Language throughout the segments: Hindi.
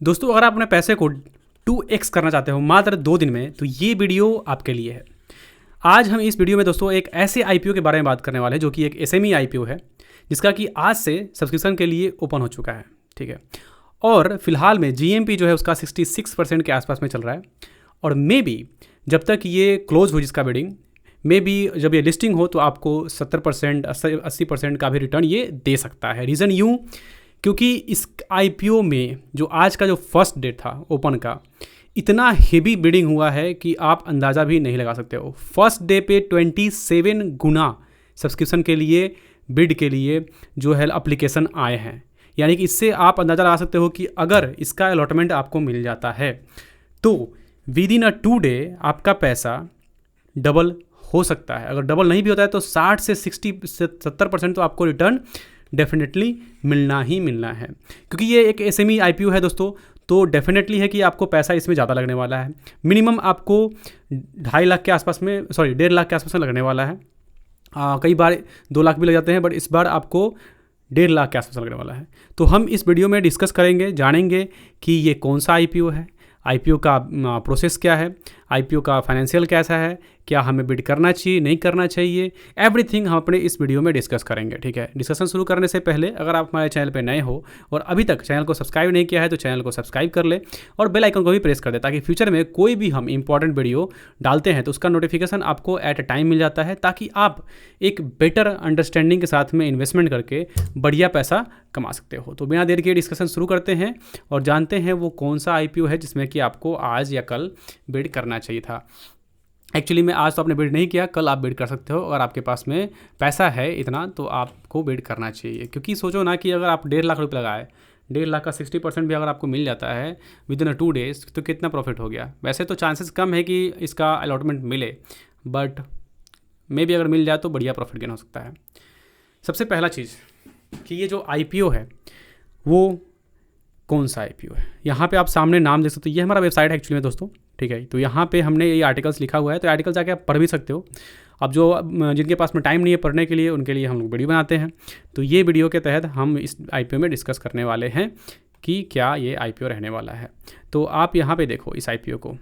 दोस्तों, अगर आप अपने पैसे को 2x करना चाहते हो मात्र 2 दिन में, तो ये वीडियो आपके लिए है। आज हम इस वीडियो में दोस्तों एक ऐसे आईपीओ के बारे में बात करने वाले हैं जो कि एक एसएमई आईपीओ है, जिसका कि आज से सब्सक्रिप्शन के लिए ओपन हो चुका है। ठीक है, और फिलहाल में जीएमपी जो है उसका 66% के आसपास में चल रहा है। और मे बी जब तक ये क्लोज हो जिसका बिडिंग, मे बी जब ये लिस्टिंग हो तो आपको 70% 80% का भी रिटर्न ये दे सकता है। रीज़न यूँ क्योंकि इस आईपीओ में जो आज का जो फर्स्ट डे था ओपन का, इतना हेवी बिडिंग हुआ है कि आप अंदाज़ा भी नहीं लगा सकते हो। फर्स्ट डे पे 27 गुना सब्सक्रिप्शन के लिए बिड के लिए जो है एप्लीकेशन आए हैं। यानी कि इससे आप अंदाज़ा लगा सकते हो कि अगर इसका अलॉटमेंट आपको मिल जाता है तो विद इन अ 2 डे आपका पैसा डबल हो सकता है। अगर डबल नहीं भी होता है तो 60 से 70% तो आपको रिटर्न डेफिनेटली मिलना ही मिलना है, क्योंकि ये एक एसएमई आईपीओ है दोस्तों। तो डेफिनेटली है कि आपको पैसा इसमें ज़्यादा लगने वाला है। मिनिमम आपको 2.5 लाख के आसपास में 1.5 लाख के आसपास में लगने वाला है। कई बार 2 लाख भी लग जाते हैं, बट इस बार आपको 1.5 लाख के आसपास लगने वाला है। तो हम इस वीडियो में डिस्कस करेंगे, जानेंगे कि ये कौन सा आईपीओ है, आईपीओ का प्रोसेस क्या है, आईपीओ का फाइनेंशियल कैसा है, क्या हमें बिड करना चाहिए नहीं करना चाहिए, एवरीथिंग हम अपने इस वीडियो में डिस्कस करेंगे। ठीक है, डिस्कशन शुरू करने से पहले अगर आप हमारे चैनल पर नए हो और अभी तक चैनल को सब्सक्राइब नहीं किया है तो चैनल को सब्सक्राइब कर ले और बेल आइकन को भी प्रेस कर दे, ताकि फ्यूचर में कोई भी हम इंपॉर्टेंट वीडियो डालते हैं तो उसका नोटिफिकेशन आपको एट अ टाइम मिल जाता है, ताकि आप एक बेटर अंडरस्टैंडिंग के साथ में इन्वेस्टमेंट करके बढ़िया पैसा कमा सकते हो। तो बिना देर के डिस्कशन शुरू करते हैं और जानते हैं वो कौन सा आईपीओ है जिसमें कि आपको आज या कल बिड करना चाहिए था। एक्चुअली में आज तो आपने बिड नहीं किया, कल आप बिड कर सकते हो। अगर आपके पास में पैसा है इतना तो आपको बिड करना चाहिए, क्योंकि सोचो ना कि अगर आप 1.5 लाख रुपये लगाए, 1.5 लाख का 60% भी अगर आपको मिल जाता है विद इन 2 डेज तो कितना प्रॉफिट हो गया। वैसे तो चांसेस कम है कि इसका अलॉटमेंट मिले, बट मे बी अगर मिल जाए तो बढ़िया प्रॉफिट गेन हो सकता है। सबसे पहला चीज़ कि ये जो आईपीओ है वो कौन सा आईपीओ है। यहाँ पे आप सामने नाम देख सकते हो, ये हमारा वेबसाइट है एक्चुअली में दोस्तों। ठीक है, तो यहाँ पे हमने ये आर्टिकल्स लिखा हुआ है, तो आर्टिकल जाके आप पढ़ भी सकते हो। अब जो जिनके पास में टाइम नहीं है पढ़ने के लिए, उनके लिए हम लोग वीडियो बनाते हैं। तो ये वीडियो के तहत हम इस आईपीओ में डिस्कस करने वाले हैं कि क्या ये आईपीओ रहने वाला है। तो आप यहाँ पे देखो इस आईपीओ को,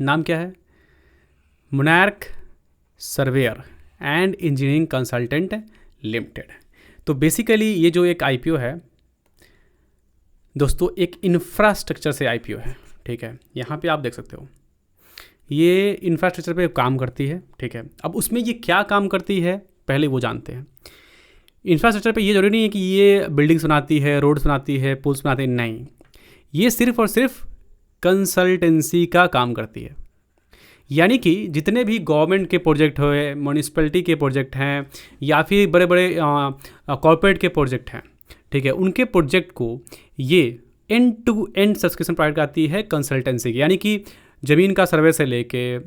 नाम क्या है, monarch surveyor and engineering consultant limited. तो बेसिकली ये जो एक आईपीओ है दोस्तों, एक इंफ्रास्ट्रक्चर से आईपीओ है। ठीक है, यहाँ पे आप देख सकते हो ये इंफ्रास्ट्रक्चर पे काम करती है। ठीक है, अब उसमें ये क्या काम करती है पहले वो जानते हैं। इंफ्रास्ट्रक्चर पे ये जरूरी नहीं है कि ये बिल्डिंग्स बनाती है, रोड्स बनाती है, पुल्स बनाती है, नहीं, ये सिर्फ और सिर्फ कंसल्टेंसी का काम करती है। यानी कि जितने भी गवर्नमेंट के प्रोजेक्ट हुए, म्यूनिसिपैलिटी के प्रोजेक्ट हैं या फिर बड़े बड़े कॉर्पोरेट के प्रोजेक्ट हैं, ठीक है, उनके प्रोजेक्ट को ये end to end subscription provide करती है कंसल्टेंसी की। यानी कि ज़मीन का सर्वे से लेके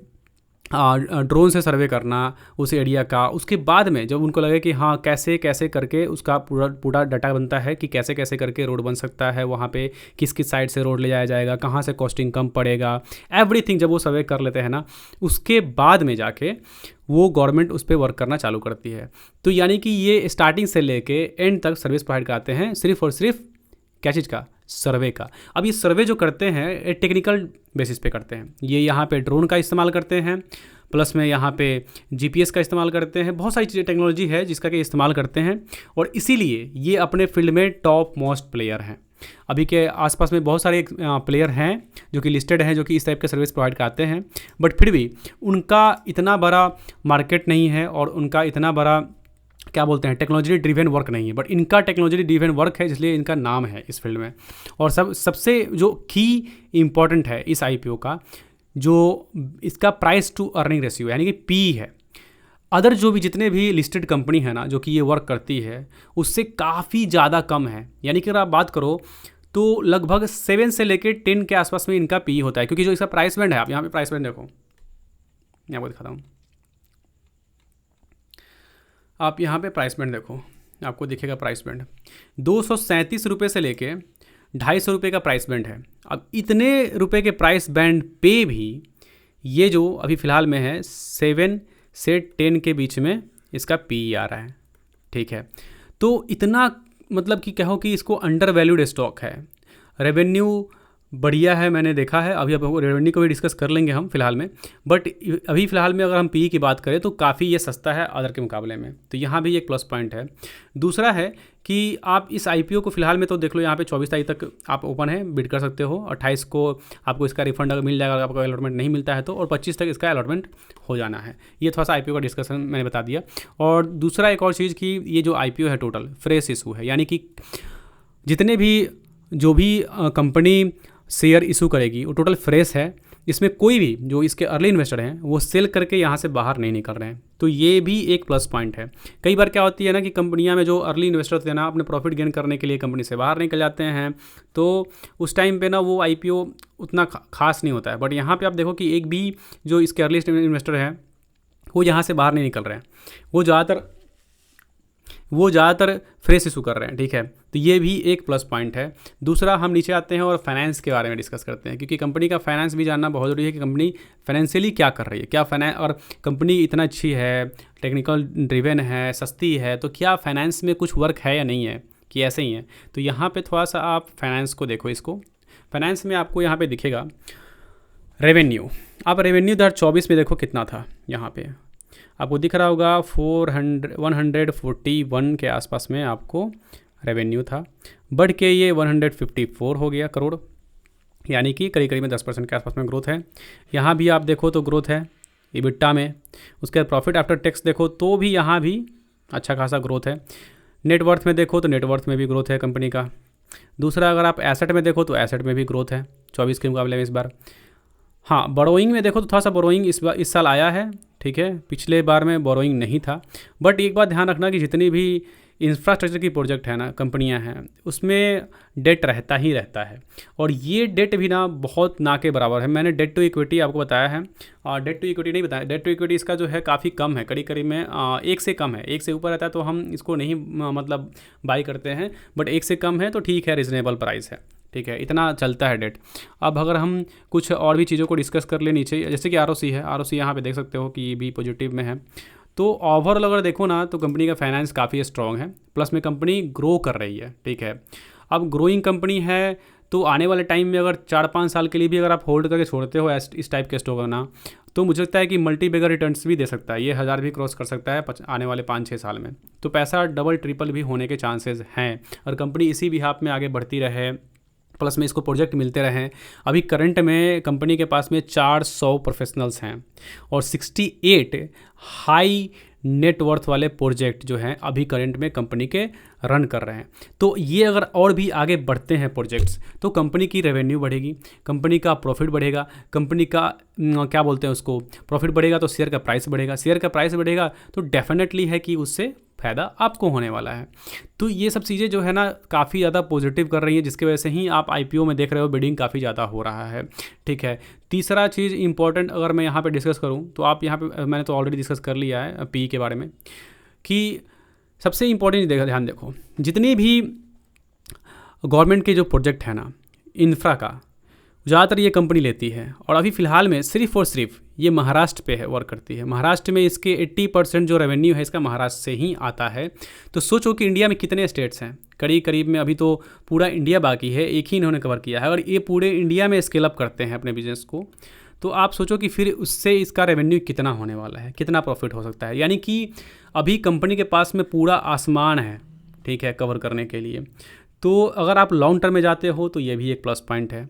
ड्रोन से सर्वे करना उस एरिया का, उसके बाद में जब उनको लगे कि हाँ कैसे कैसे करके उसका पूरा डाटा बनता है कि कैसे कैसे करके रोड बन सकता है, वहाँ पे किस किस साइड से रोड ले जाया जाएगा, कहाँ से कॉस्टिंग कम पड़ेगा, एवरीथिंग जब वो सर्वे कर लेते हैं ना, उसके बाद में जाके वो गवर्नमेंट उस पर वर्क करना चालू करती है। तो यानी कि ये स्टार्टिंग से लेके एंड तक सर्विस प्रोवाइड कराते हैं, सिर्फ और सिर्फ क्या चीज़ का, सर्वे का। अब ये सर्वे जो करते हैं टेक्निकल बेसिस पे करते हैं। ये यहाँ पे ड्रोन का इस्तेमाल करते हैं, प्लस में यहाँ पे जीपीएस का इस्तेमाल करते हैं। बहुत सारी चीज़ें टेक्नोलॉजी है जिसका कि इस्तेमाल करते हैं, और इसीलिए ये अपने फील्ड में टॉप मोस्ट प्लेयर हैं। अभी के आसपास में बहुत सारे प्लेयर हैं जो कि लिस्टेड हैं, जो कि इस टाइप के सर्विस प्रोवाइड कराते हैं, बट फिर भी उनका इतना बड़ा मार्केट नहीं है और उनका इतना बड़ा क्या बोलते हैं टेक्नोलॉजी ड्रिवन वर्क नहीं है। बट इनका टेक्नोलॉजी ड्रिवन वर्क है, इसलिए इनका नाम है इस फील्ड में। और सबसे जो की इम्पॉर्टेंट है इस आईपीओ का, जो इसका प्राइस टू अर्निंग रेशियो यानी कि पी है, अदर जो भी जितने भी लिस्टेड कंपनी है ना जो कि ये वर्क करती है उससे काफ़ी ज़्यादा कम है। यानी कि अगर आप बात करो तो लगभग 7 से लेकर 10 के आसपास में इनका पी होता है, क्योंकि जो इसका प्राइस बैंड है, आप यहाँ पे प्राइस बैंड देखो, यहाँ पर दिखाता हूँ, आप यहाँ पे प्राइस बैंड देखो, आपको दिखेगा प्राइस बैंड 237 रुपये से लेके 250 रुपये का प्राइस बैंड है। अब इतने रुपए के प्राइस बैंड पे भी ये जो अभी फ़िलहाल में है 7 से 10 के बीच में इसका पी आ रहा है। ठीक है, तो इतना मतलब कि कहो कि इसको अंडर वैल्यूड स्टॉक है। रेवेन्यू बढ़िया है, मैंने देखा है। अभी अब रेवेन्यू को भी डिस्कस कर लेंगे हम फिलहाल में, बट अभी फ़िलहाल में अगर हम पी की बात करें तो काफ़ी ये सस्ता है अदर के मुकाबले में, तो यहाँ भी एक प्लस पॉइंट है। दूसरा है कि आप इस आईपीओ को फिलहाल में तो देख लो, यहाँ पे 24 तारीख तक आप ओपन है, बिड कर सकते हो। 28 को आपको इसका रिफंड अगर मिल जाएगा, अगर आपको अलॉटमेंट नहीं मिलता है तो, और 25 तक इसका अलॉटमेंट हो जाना है। ये थोड़ा सा आईपीओ का डिस्कशन मैंने बता दिया। और दूसरा एक और चीज़ कि ये जो आईपीओ है टोटल फ्रेश इशू है, यानी कि जितने भी जो भी कंपनी शेयर इशू करेगी वो टोटल फ्रेश है। इसमें कोई भी जो इसके अर्ली इन्वेस्टर हैं वो सेल करके यहाँ से बाहर नहीं निकल रहे हैं, तो ये भी एक प्लस पॉइंट है। कई बार क्या होती है ना कि कंपनियां में जो अर्ली इन्वेस्टर होते हैं ना, अपने प्रॉफिट गेन करने के लिए कंपनी से बाहर निकल जाते हैं, तो उस टाइम पे ना वो आईपीओ उतना खास नहीं होता है। बट यहाँ पे आप देखो कि एक भी जो इसके अर्ली इन्वेस्टर हैं वो यहाँ से बाहर नहीं निकल रहे हैं, वो ज़्यादातर फ्रेश इशू कर रहे हैं, ठीक है। तो ये भी एक प्लस पॉइंट है। दूसरा हम नीचे आते हैं और फाइनेंस के बारे में डिस्कस करते हैं, क्योंकि कंपनी का फाइनेंस भी जानना बहुत ज़रूरी है कि कंपनी फाइनेंशियली क्या कर रही है, क्या फाइनेंस, और कंपनी इतना अच्छी है, टेक्निकल ड्रिवेन है, सस्ती है, तो क्या फाइनेंस में कुछ वर्क है या नहीं है, कि ऐसे ही है। तो यहाँ पर थोड़ा सा आप फाइनेंस को देखो। इसको फाइनेंस में आपको यहाँ पर दिखेगा रेवेन्यू। आप रेवेन्यू 2024 में देखो कितना था, यहाँ पे आपको दिख रहा होगा 141 के आसपास में आपको रेवेन्यू था, बढ़ के ये 154 हो गया करोड़, यानी कि करीब करीब में 10% के आसपास में ग्रोथ है। यहाँ भी आप देखो तो ग्रोथ है इबिट्टा में। उसके बाद प्रॉफिट आफ्टर टैक्स देखो तो भी यहाँ भी अच्छा खासा ग्रोथ है। नेटवर्थ में देखो तो नेटवर्थ में भी ग्रोथ है कंपनी का। दूसरा अगर आप एसेट में देखो तो एसेट में भी ग्रोथ है 24 के मुकाबले में इस बार। हाँ, बोरोइंग में देखो तो थोड़ा सा बोरोइंग इस साल आया है, ठीक है। पिछले बार में बोरोइंग नहीं था। बट एक बात ध्यान रखना कि जितनी भी इंफ्रास्ट्रक्चर की प्रोजेक्ट है ना, कंपनियां हैं, उसमें डेट रहता ही रहता है, और ये डेट भी ना बहुत ना के बराबर है। मैंने डेट टू इक्विटी आपको बताया है, और डेट टू इक्विटी नहीं बताया। डेट टू इक्विटी इसका जो है काफ़ी कम है, करीब करीब में 1 से कम है। 1 से ऊपर रहता है तो हम इसको नहीं मतलब बाई करते हैं, बट 1 से कम है तो ठीक है, रिजनेबल प्राइस है, ठीक है। इतना चलता है डेट। अब अगर हम कुछ और भी चीज़ों को डिस्कस कर ले नीचे, जैसे कि आरओसी है, आरओसी यहाँ पे देख सकते हो कि ये भी पॉजिटिव में है। तो ओवरऑल अगर देखो ना तो कंपनी का फाइनेंस काफ़ी स्ट्रॉन्ग है, प्लस में कंपनी ग्रो कर रही है, ठीक है। अब ग्रोइंग कंपनी है तो आने वाले टाइम में अगर 4-5 साल के लिए भी अगर आप होल्ड करके छोड़ते हो इस टाइप के स्टॉक ना, तो मुझे लगता है कि मल्टी बैगर रिटर्न्स भी दे सकता है। ये 1000 भी क्रॉस कर सकता है आने वाले 5-6 साल में। तो पैसा डबल ट्रिपल भी होने के चांसेस हैं, और कंपनी इसी भी हाथ में आगे बढ़ती रहे, प्लस में इसको प्रोजेक्ट मिलते रहें। अभी करंट में कंपनी के पास में 400 प्रोफेशनल्स हैं, और 68 हाई नेटवर्थ वाले प्रोजेक्ट जो हैं अभी करंट में कंपनी के रन कर रहे हैं। तो ये अगर और भी आगे बढ़ते हैं प्रोजेक्ट्स, तो कंपनी की रेवेन्यू बढ़ेगी, कंपनी का प्रॉफिट बढ़ेगा, कंपनी का क्या बोलते हैं उसको, प्रॉफिट बढ़ेगा तो शेयर का प्राइस बढ़ेगा, शेयर का प्राइस बढ़ेगा तो डेफिनेटली है कि उससे फ़ायदा आपको होने वाला है। तो ये सब चीज़ें जो है ना काफ़ी ज़्यादा पॉजिटिव कर रही हैं, जिसकी वजह से ही आप आईपीओ में देख रहे हो बिडिंग काफ़ी ज़्यादा हो रहा है, ठीक है। तीसरा चीज़ इंपॉर्टेंट अगर मैं यहाँ पे डिस्कस करूँ तो आप यहाँ पे, मैंने तो ऑलरेडी डिस्कस कर लिया है पी के बारे में, कि सबसे इंपॉर्टेंट ध्यान देखो, जितनी भी गवर्नमेंट के जो प्रोजेक्ट है ना इंफ्रा का, ज़्यादातर ये कंपनी लेती है। और अभी फ़िलहाल में सिर्फ और सिर्फ ये महाराष्ट्र पे है वर्क करती है। महाराष्ट्र में इसके 80% जो रेवेन्यू है इसका महाराष्ट्र से ही आता है। तो सोचो कि इंडिया में कितने स्टेट्स हैं, करीब करीब में अभी तो पूरा इंडिया बाकी है, एक ही इन्होंने कवर किया है, और ये पूरे इंडिया में स्केल अप करते हैं अपने बिजनेस को। तो आप सोचो कि फिर उससे इसका रेवेन्यू कितना होने वाला है, कितना प्रॉफिट हो सकता है। यानी कि अभी कंपनी के पास में पूरा आसमान है, ठीक है, कवर करने के लिए। तो अगर आप लॉन्ग टर्म में जाते हो तो ये भी एक प्लस पॉइंट है।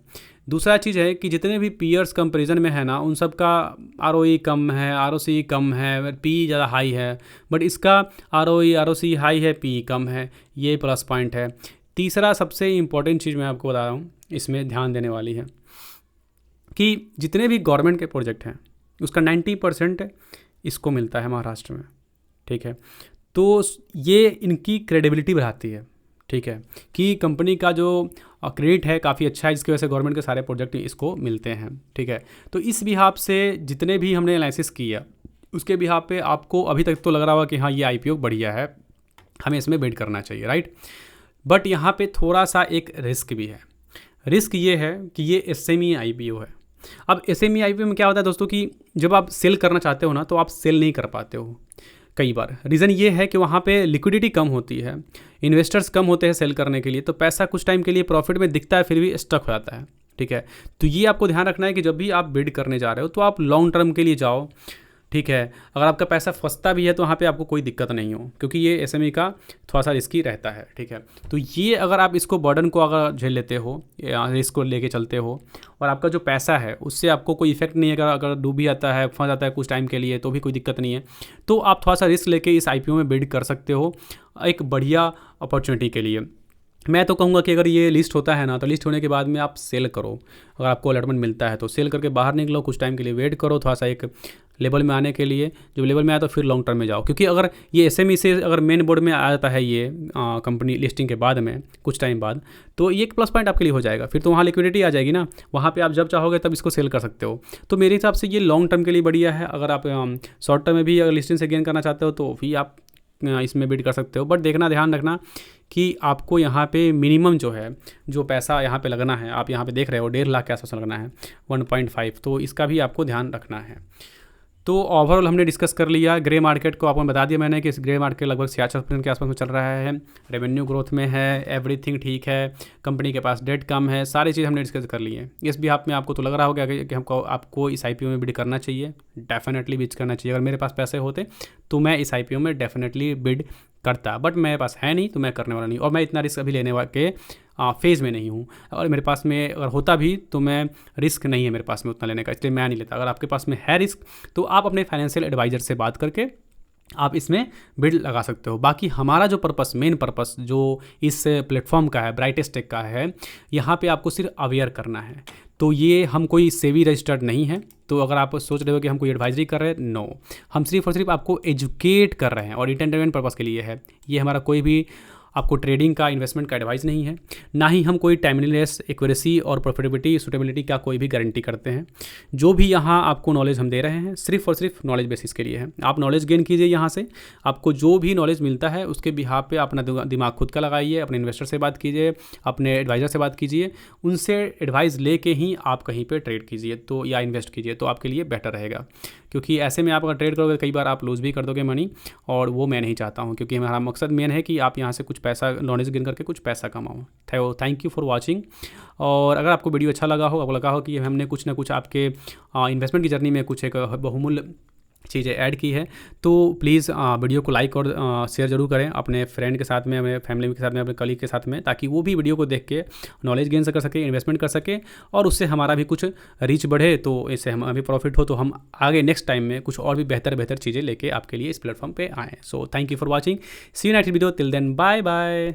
दूसरा चीज़ है कि जितने भी पीयर्स कंपेरिजन में है ना, उन सब का आरओई कम है, आरओसी कम है, पी ज़्यादा हाई है, बट इसका आरओई आरओसी हाई है, पी कम है, ये प्लस पॉइंट है। तीसरा सबसे इम्पॉर्टेंट चीज़ मैं आपको बता रहा हूँ, इसमें ध्यान देने वाली है कि जितने भी गवर्नमेंट के प्रोजेक्ट हैं उसका 90% इसको मिलता है महाराष्ट्र में, ठीक है। तो ये इनकी क्रेडिबिलिटी बढ़ाती है, ठीक है, कि कंपनी का जो क्रेडिट है काफ़ी अच्छा है, जिसकी वजह से गवर्नमेंट के सारे प्रोजेक्ट इसको मिलते हैं, ठीक है। तो इस बिहाफ से जितने भी हमने एनालिसिस किया उसके बिहाफ पे आपको अभी तक तो लग रहा होगा कि हाँ ये आईपीओ बढ़िया है, हमें इसमें बिड करना चाहिए, राइट। बट यहाँ पे थोड़ा सा एक रिस्क भी है। रिस्क ये है कि ये एसएमई आईपीओ है। अब एसएमई आईपीओ में क्या होता है दोस्तों कि जब आप सेल करना चाहते हो ना तो आप सेल नहीं कर पाते हो। कई बार रीज़न ये है कि वहाँ पे लिक्विडिटी कम होती है, इन्वेस्टर्स कम होते हैं सेल करने के लिए, तो पैसा कुछ टाइम के लिए प्रॉफिट में दिखता है फिर भी स्टक हो जाता है। ठीक है, तो ये आपको ध्यान रखना है कि जब भी आप बिड करने जा रहे हो तो आप लॉन्ग टर्म के लिए जाओ। ठीक है, अगर आपका पैसा फंसता भी है तो वहाँ पे आपको कोई दिक्कत नहीं हो, क्योंकि ये एसएमई का थोड़ा सा रिस्की रहता है। ठीक है, तो ये अगर आप इसको बर्डन को अगर झेल लेते हो या रिस्क को लेके चलते हो और आपका जो पैसा है उससे आपको कोई इफेक्ट नहीं है, अगर डूब भी जाता है, फंस जाता है कुछ टाइम के लिए तो भी कोई दिक्कत नहीं है, तो आप थोड़ा सा रिस्क लेके इस आईपीओ में बिड कर सकते हो एक बढ़िया अपॉर्चुनिटी के लिए। मैं तो कहूँगा कि अगर ये लिस्ट होता है ना, तो लिस्ट होने के बाद में आप सेल करो। अगर आपको अलॉटमेंट मिलता है तो सेल करके बाहर निकलो, कुछ टाइम के लिए वेट करो थोड़ा सा एक लेवल में आने के लिए। जब लेवल में आया तो फिर लॉन्ग टर्म में जाओ, क्योंकि अगर ये एसएमई से अगर मेन बोर्ड में आ जाता है ये कंपनी लिस्टिंग के बाद में कुछ टाइम बाद, तो ये एक प्लस पॉइंट आपके लिए हो जाएगा। फिर तो वहाँ लिक्विडिटी आ जाएगी ना, वहाँ पे आप जब चाहोगे तब इसको सेल कर सकते हो। तो मेरे हिसाब से ये लॉन्ग टर्म के लिए बढ़िया है। अगर आप शॉर्ट टर्म में भी अगर लिस्टिंग से गेन करना चाहते हो तो भी आप इसमें बिड कर सकते हो। बट देखना, ध्यान रखना कि आपको यहाँ पे मिनिमम जो है, जो पैसा यहाँ पे लगना है, आप यहाँ पे देख रहे हो 1.5 लाख के आसपास लगना है, 1.5, तो इसका भी आपको ध्यान रखना है। तो ओवरऑल हमने डिस्कस कर लिया। ग्रे मार्केट को आपको बता दिया मैंने कि इस ग्रे मार्केट लगभग 66% के आसपास में चल रहा है, रेवेन्यू ग्रोथ में है, एवरीथिंग ठीक है, कंपनी के पास डेट कम है, सारी चीज़ हमने डिस्कस कर ली है। इस भी आप में आपको तो लग रहा होगा कि हमको आपको इस आईपीओ में बिड करना चाहिए, डेफिनेटली बिड करना चाहिए। अगर मेरे पास पैसे होते तो मैं इस आईपीओ में डेफिनेटली बिड करता, बट मेरे पास है नहीं तो मैं करने वाला नहीं, और मैं इतना रिस्क अभी लेने के फेज़ में नहीं हूँ। और मेरे पास में अगर होता भी तो मैं रिस्क नहीं है मेरे पास में उतना लेने का, इसलिए मैं नहीं लेता। अगर आपके पास में है रिस्क तो आप अपने फाइनेंशियल एडवाइज़र से बात करके आप इसमें बिड लगा सकते हो। बाकी हमारा जो पर्पस, मेन पर्पस जो इस प्लेटफॉर्म का है, ब्राइटेस्ट टेक का है, यहाँ पे आपको सिर्फ अवेयर करना है। तो ये हम कोई सेवी रजिस्टर्ड नहीं है। तो अगर आप सोच रहे हो कि हम कोई एडवाइजरी कर रहे हैं, नो, हम सिर्फ और सिर्फ आपको एजुकेट कर रहे हैं और एंटरटेनमेंट पर्पस के लिए है। ये हमारा कोई भी आपको ट्रेडिंग का, इन्वेस्टमेंट का एडवाइस नहीं है, ना ही हम कोई टाइमलीनेस, एक्यूरेसी और प्रॉफिटेबिलिटी, सूटेबिलिटी का कोई भी गारंटी करते हैं। जो भी यहाँ आपको नॉलेज हम दे रहे हैं सिर्फ और सिर्फ नॉलेज बेसिस के लिए है। आप नॉलेज गेन कीजिए यहाँ से, आपको जो भी नॉलेज मिलता है उसके बिहाफ पे अपना दिमाग खुद का लगाइए, अपने इन्वेस्टर से बात कीजिए, अपने एडवाइज़र से बात कीजिए, उनसे एडवाइस लेके ही आप कहीं पर ट्रेड कीजिए तो या इन्वेस्ट कीजिए, तो आपके लिए बेटर रहेगा। क्योंकि ऐसे में आप अगर ट्रेड करोगे कई बार आप लूज़ भी कर दोगे मनी, और वो मैं नहीं चाहता हूँ, क्योंकि हमारा मकसद मेन है कि आप यहाँ से कुछ पैसा, नॉलेज गेन करके कुछ पैसा कमाओ। Thank you for watching. और अगर आपको वीडियो अच्छा लगा हो, आपको लगा हो कि हमने कुछ ना कुछ आपके इन्वेस्टमेंट की जर्नी में कुछ एक बहुमूल्य चीज़ें ऐड की है, तो प्लीज़ वीडियो को लाइक और शेयर जरूर करें अपने फ्रेंड के साथ में, अपने फैमिली के साथ में, अपने कलीग के साथ में, ताकि वो भी वीडियो को देख के नॉलेज गेन कर सके, इन्वेस्टमेंट कर सके, और उससे हमारा भी कुछ रीच बढ़े, तो इससे हमें भी प्रॉफिट हो, तो हम आगे नेक्स्ट टाइम में कुछ और भी बेहतर चीज़ें लेके आपके लिए इस प्लेटफॉर्म पर आएँ। So thank you for watching, see you next video, till then bye bye.